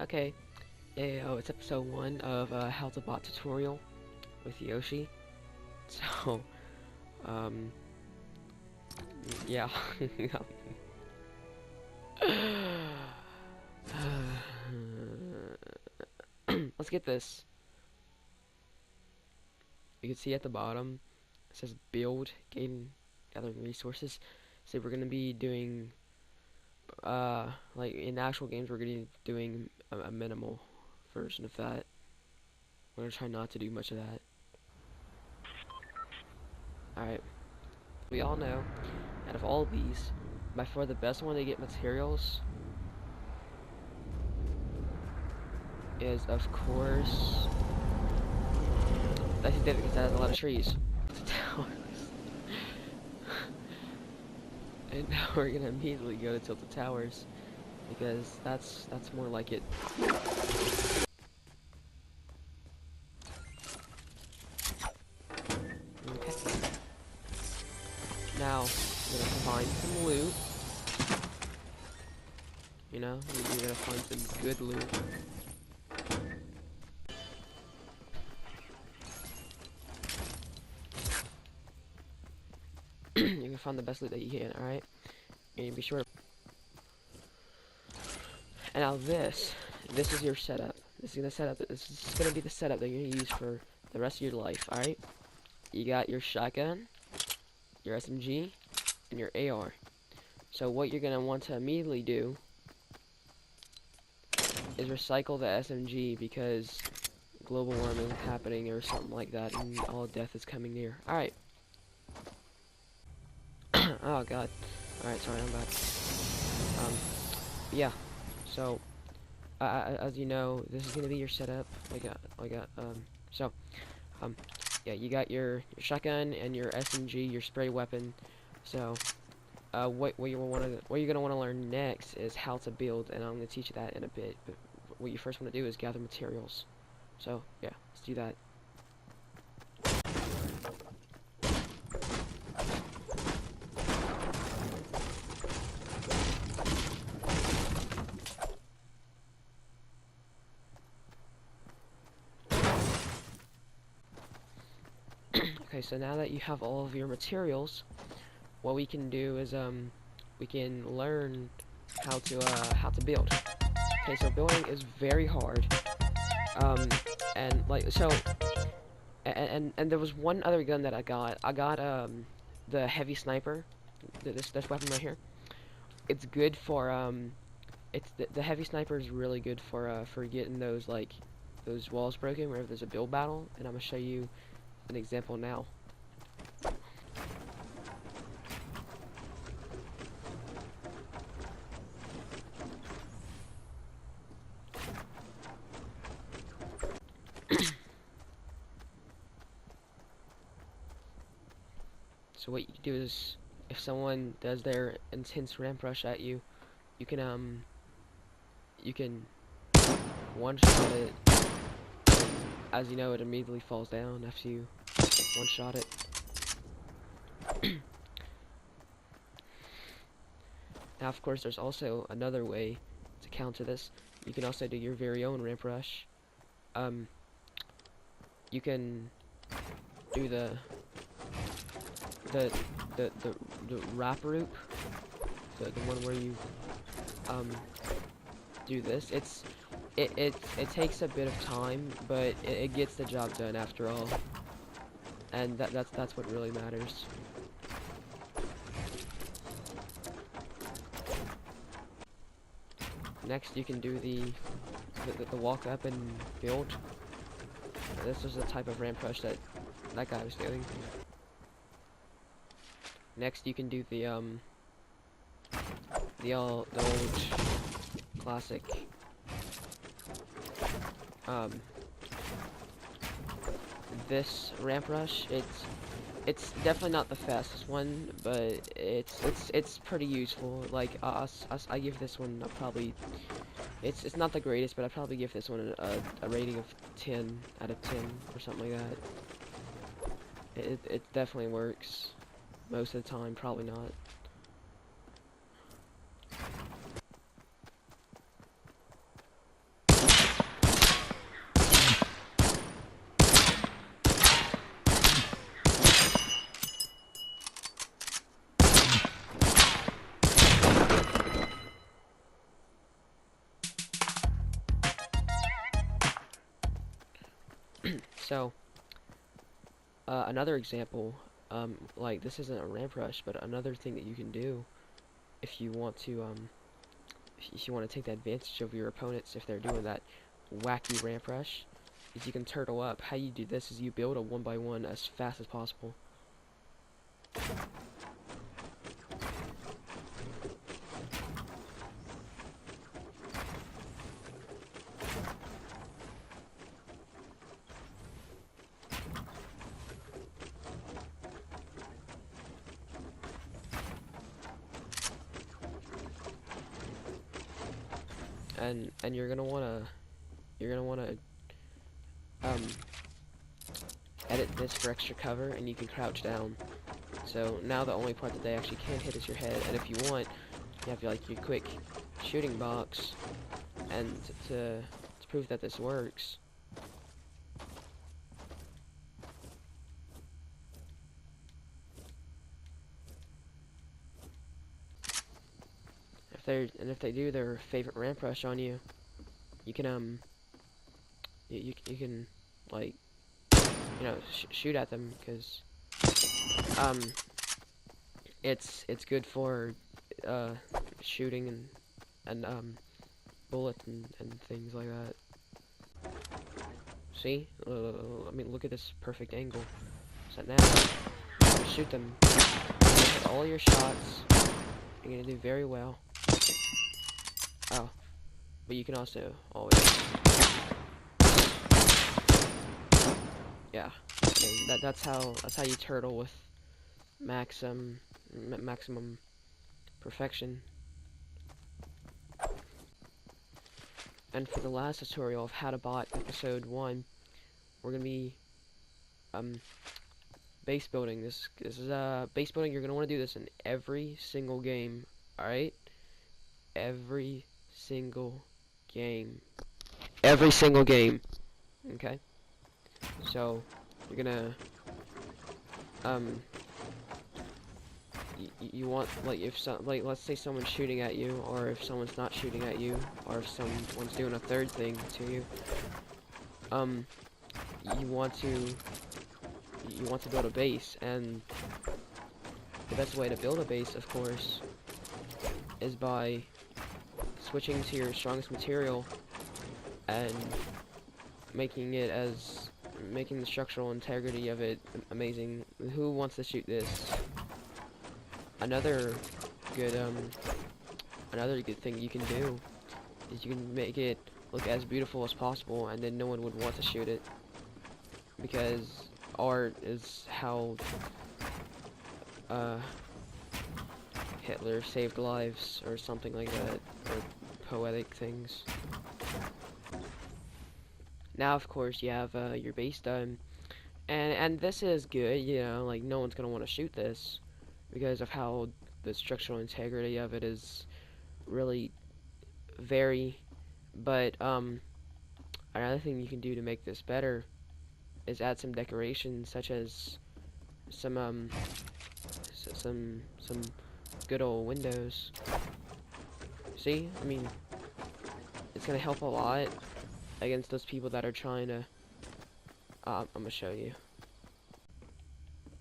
Okay, it's episode 1 of How to Bot tutorial with Yoshi. So, um, yeah. Let's get this. You can see at the bottom, it says build, gathering resources. So we're gonna be doing, like in actual games, we're gonna be doing a minimal version of that. We're gonna try not to do much of that. Alright, we all know, out of all of these, by far the best one to get materials is, of course, I think that because that has a lot of trees. Towers. And now we're gonna immediately go to Tilted Towers because that's more like it. Okay. Now we're gonna find some loot. You know, we're gonna find some good loot. You can find the best loot that you can, alright? And be sure to... And now this is your setup. This is gonna be the setup that you're gonna use for the rest of your life, alright? You got your shotgun, your SMG, and your AR. So what you're gonna want to immediately do is recycle the SMG because global warming is happening or something like that, and all death is coming near. Alright. Oh god. Alright, sorry, I'm back. Yeah. So, as you know, this is gonna be your setup. Yeah, you got your shotgun and your SMG, your spray weapon. So, what you're gonna want to learn next is how to build, and I'm gonna teach you that in a bit. But what you first want to do is gather materials. So, yeah, let's do that. Okay, so now that you have all of your materials, what we can do is we can learn how to build. Okay, so building is very hard. And like so, and there was one other gun that I got. I got the heavy sniper. This weapon right here. It's good for it's the heavy sniper is really good for getting those those walls broken whenever there's a build battle. And I'm gonna show you an example now. So what you do is, if someone does their intense ramp rush at you, you can one-shot it. As you know, it immediately falls down after you one-shot it. Now, of course, there's also another way to counter this. You can also do your very own ramp rush. You can do the wrap route, the one where you do this. It takes a bit of time, but it gets the job done after all, and that's what really matters. Next, you can do the walk up and build. This is the type of ramp rush that guy was doing. Next, you can do the old classic this ramp rush. It's definitely not the fastest one, but it's pretty useful. Like I give this one probably it's not the greatest, but I probably give this one a rating of 10 out of 10 or something like that. It definitely works most of the time. Probably not. So another example, like this isn't a ramp rush, but another thing that you can do if you want to if you want to take the advantage of your opponents if they're doing that wacky ramp rush, is you can turtle up. How you do this is you build a 1x1 as fast as possible. And you're gonna wanna um edit this for extra cover, and you can crouch down. So now the only part that they actually can hit is your head, and if you want, you have like your quick shooting box, and to prove that this works, if they do their favorite ramp rush on you, you can you can like shoot at them, because um it's good for shooting and bullets and things like that. See? I mean, look at this perfect angle. So now, shoot them. Hit all your shots. You're gonna do very well. Oh, but you can also always, yeah. I mean, that's how you turtle with maximum perfection. And for the last tutorial of How to Bot episode 1, we're gonna be base building. This is base building. You're gonna want to do this in every single game. All right, every single game. Every single game. Okay. So you're gonna you want, like, if let's say someone's shooting at you, or if someone's not shooting at you, or if someone's doing a third thing to you, you want to build a base, and the best way to build a base, of course, is by switching to your strongest material and making the structural integrity of it amazing. Who wants to shoot this? Another good thing you can do is you can make it look as beautiful as possible, and then no one would want to shoot it, because art is how Hitler saved lives, or something like that, or poetic things. Now, of course, you have your base done, and this is good. Like, no one's gonna want to shoot this because of how the structural integrity of it is really very. But another thing you can do to make this better is add some decorations, such as some some good old windows. See, I mean, it's gonna help a lot against those people that are trying to. I'm gonna show you.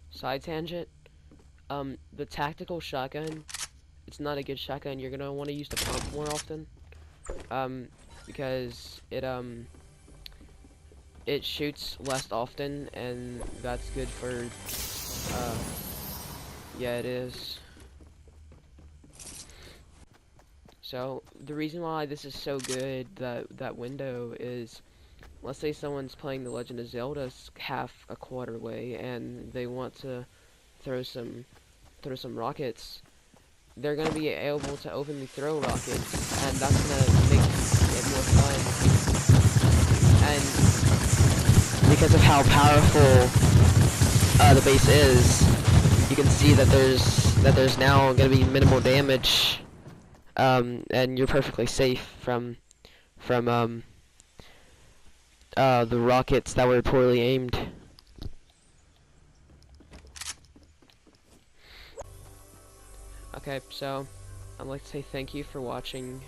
Side tangent. The tactical shotgun, it's not a good shotgun. You're gonna want to use the pump more often, because it shoots less often, and that's good for, yeah, it is. So the reason why this is so good, that window, is, let's say someone's playing The Legend of Zelda half a quarter way, and they want to throw some rockets. They're gonna be able to openly throw rockets, and that's gonna make it more fun. And because of how powerful the base is, you can see that there's now gonna be minimal damage, and you're perfectly safe from the rockets that were poorly aimed. Okay, so I'd like to say thank you for watching.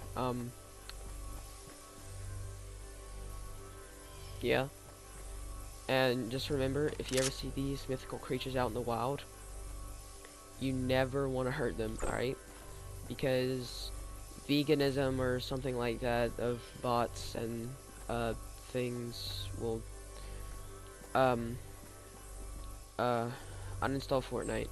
Yeah. And just remember, if you ever see these mythical creatures out in the wild, you never want to hurt them, alright? Because veganism or something like that of bots and things will um uninstall Fortnite.